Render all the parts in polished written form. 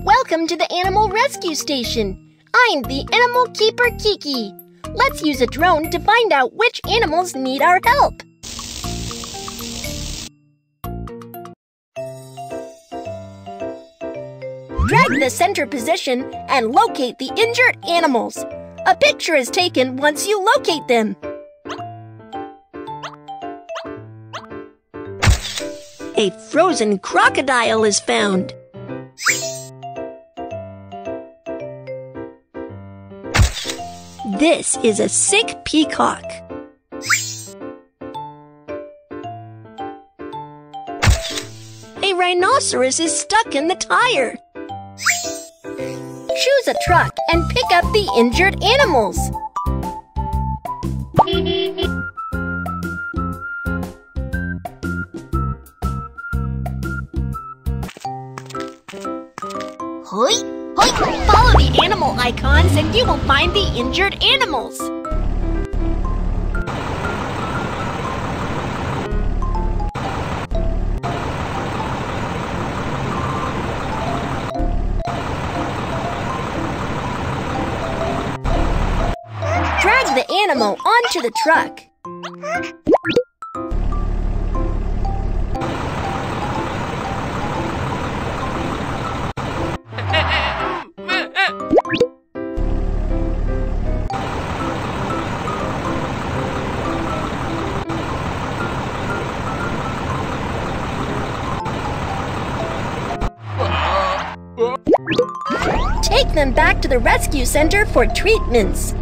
Welcome to the Animal Rescue Station. I'm the Animal Keeper Kiki. Let's use a drone to find out which animals need our help. Drag the center position and locate the injured animals. A picture is taken once you locate them. A frozen crocodile is found. This is a sick peacock. A rhinoceros is stuck in the tire. Choose a truck and pick up the injured animals. Hoi! Hoi! Follow the animal icons and you will find the injured animals. Drag the animal onto the truck. Take them back to the rescue center for treatments.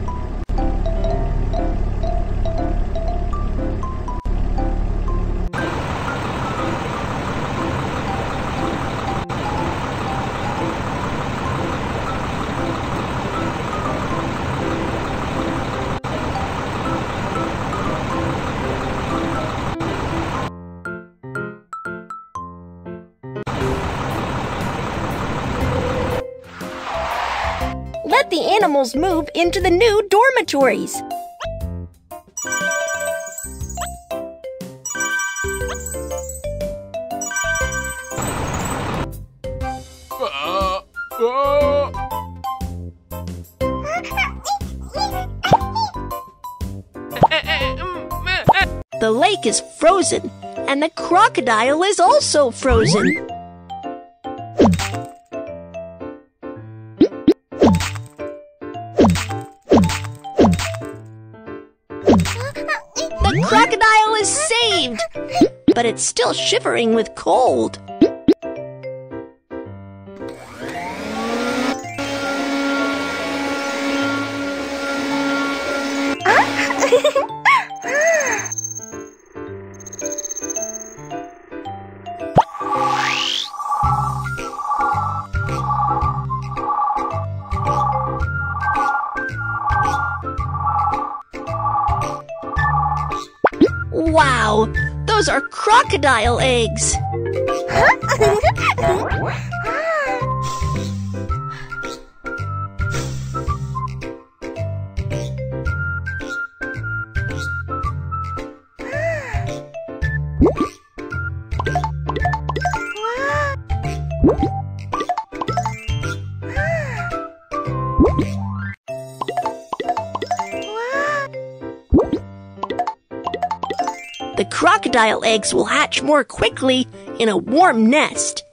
Let the animals move into the new dormitories. The lake is frozen, and the crocodile is also frozen. The crocodile is saved, but it's still shivering with cold. Wow, those are crocodile eggs. The crocodile eggs will hatch more quickly in a warm nest.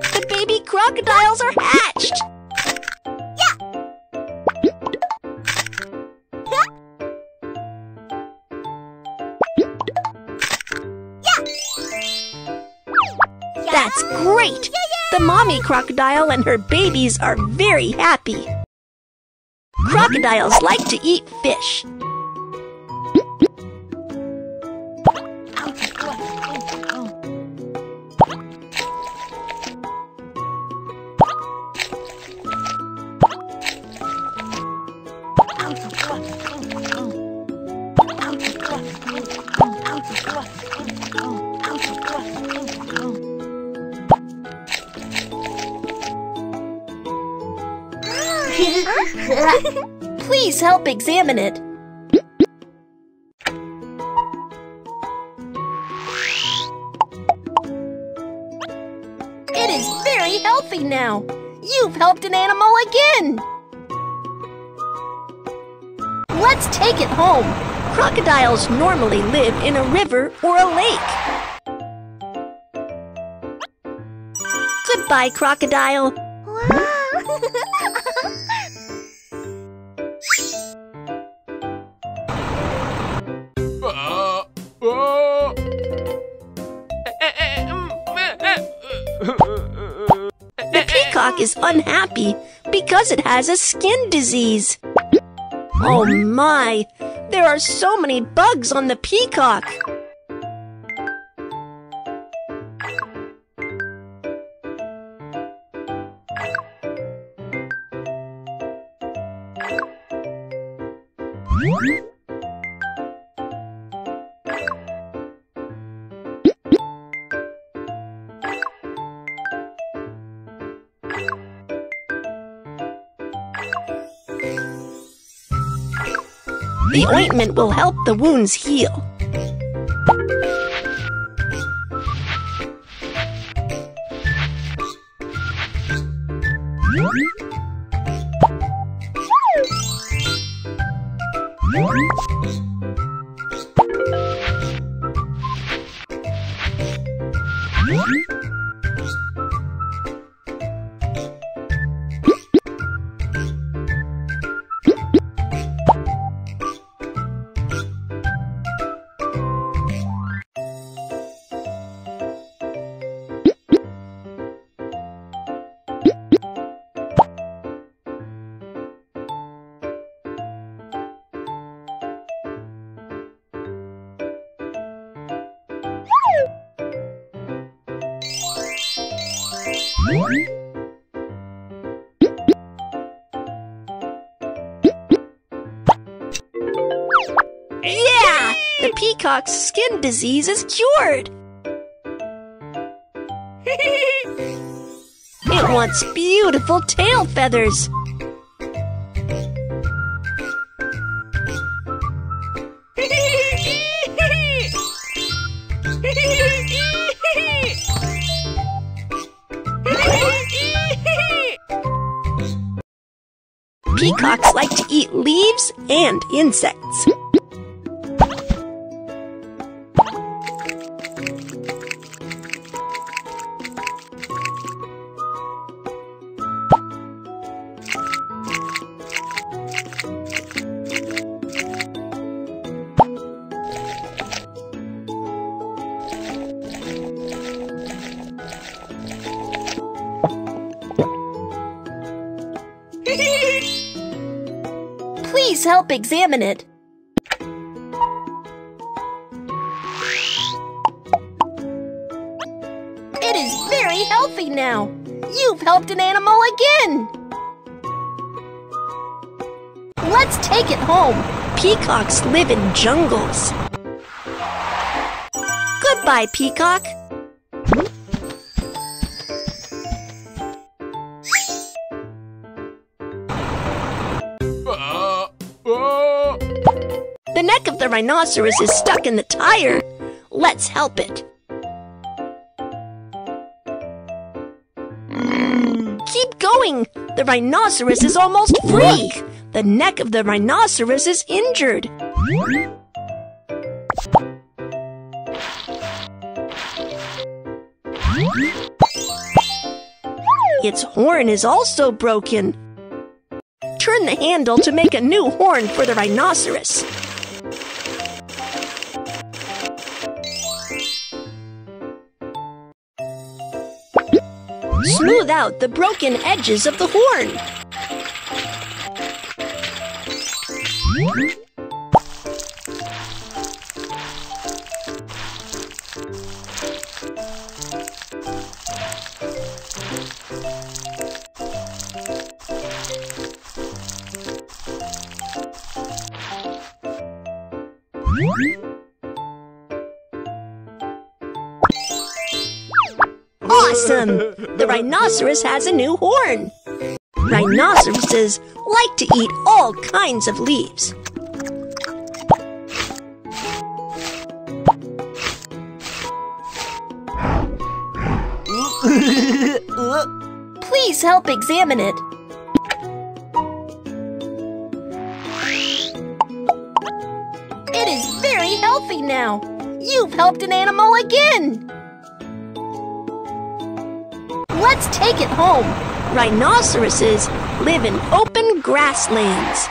The baby crocodiles are hatched! That's great! The mommy crocodile and her babies are very happy. Crocodiles like to eat fish. Please help examine it. very healthy now. You've helped an animal again. Let's take it home. Crocodiles normally live in a river or a lake. Goodbye, crocodile. The peacock is unhappy because it has a skin disease. Oh my! There are so many bugs on the peacock. The ointment will help the wounds heal. Yeah! The peacock's skin disease is cured! It wants beautiful tail feathers! Peacocks like to eat leaves and insects. Please help examine it. It is very healthy now. You've helped an animal again. Let's take it home. Peacocks live in jungles. Goodbye, peacock. The neck of the rhinoceros is stuck in the tire. Let's help it. Keep going. The rhinoceros is almost free. The neck of the rhinoceros is injured. Its horn is also broken. Turn the handle to make a new horn for the rhinoceros. Smooth out the broken edges of the horn. Awesome! The rhinoceros has a new horn. Rhinoceroses like to eat all kinds of leaves. Please help examine it. It is very healthy now. You've helped an animal again. Let's take it home. Rhinoceroses live in open grasslands.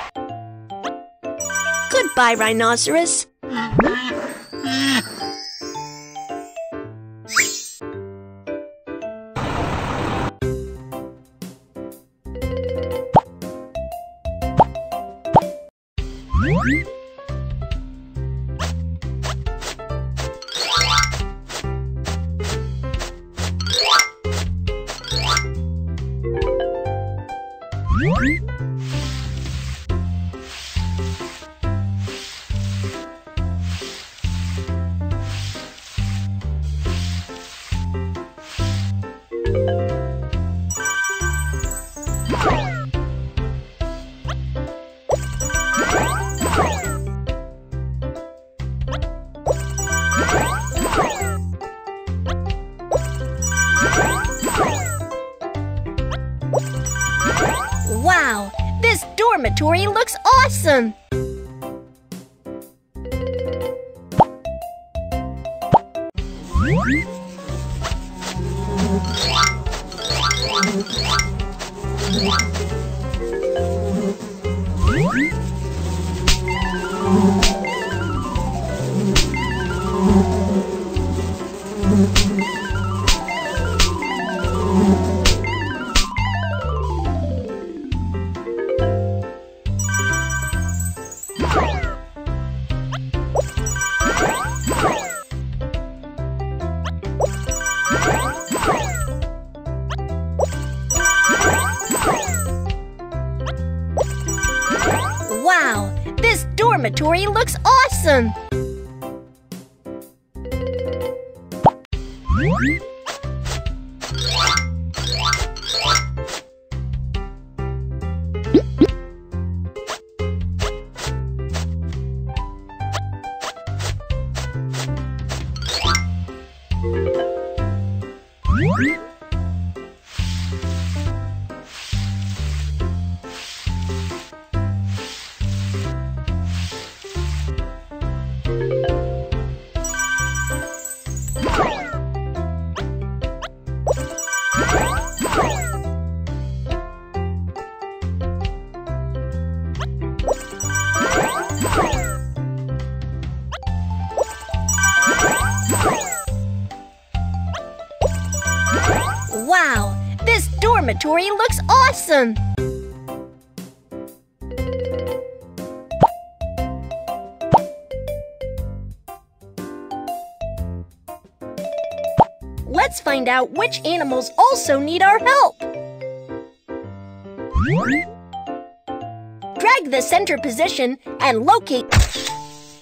Goodbye, rhinoceros. Wow, this dormitory looks awesome! Wow, this dormitory looks awesome! Wow, this dormitory looks awesome! Let's find out which animals also need our help. Drag the center position and locate.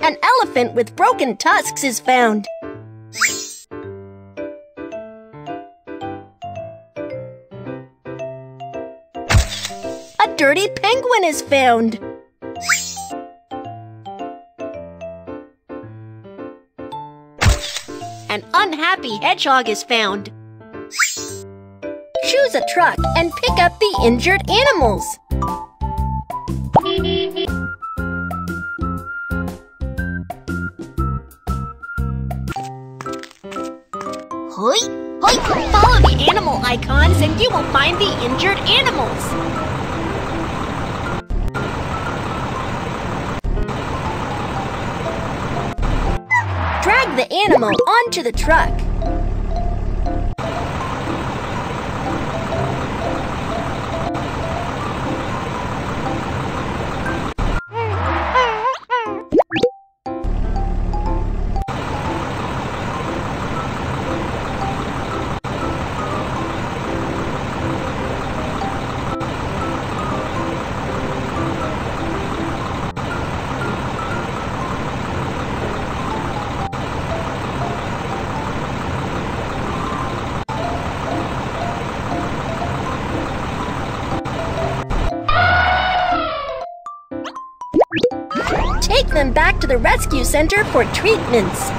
An elephant with broken tusks is found. A dirty penguin is found. An unhappy hedgehog is found. Choose a truck and pick up the injured animals. Hoi! Hoi! Follow the animal icons and you will find the injured animals. Drag the animal onto the truck. Take them back to the rescue center for treatments.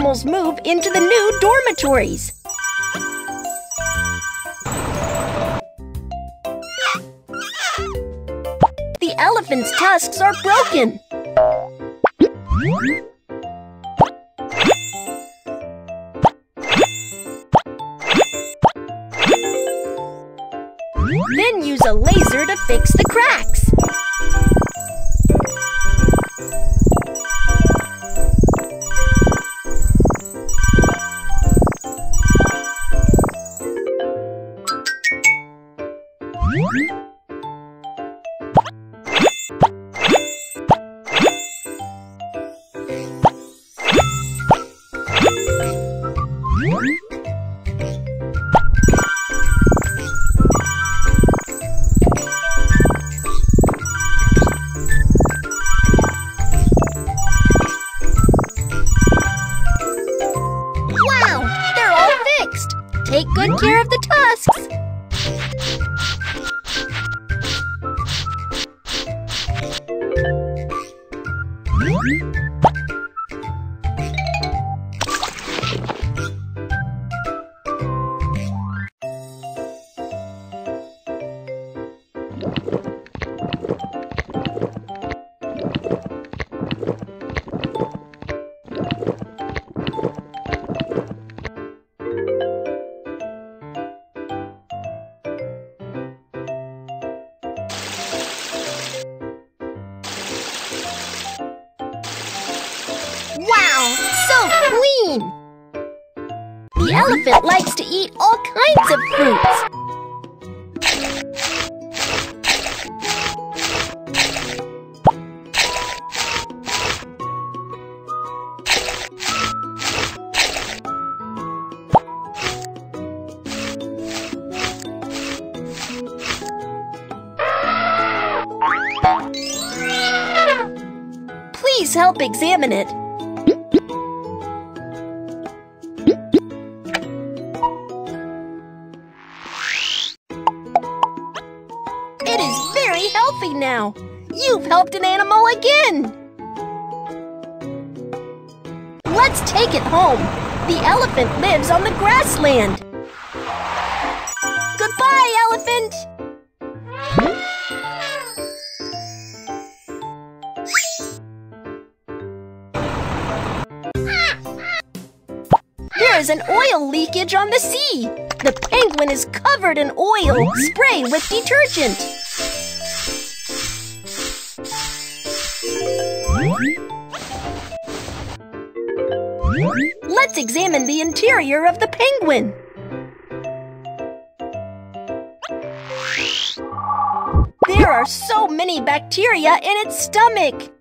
animals move into the new dormitories. The elephant's tusks are broken. Then use a laser to fix the cracks. Take good care of the tusks. Wow, so clean! The elephant likes to eat all kinds of fruits. Please help examine it. It is very healthy now. You've helped an animal again. Let's take it home. The elephant lives on the grassland. Goodbye, elephant. There is an oil leakage on the sea. The penguin is covered in oil. Spray with detergent. Let's examine the interior of the penguin. There are so many bacteria in its stomach.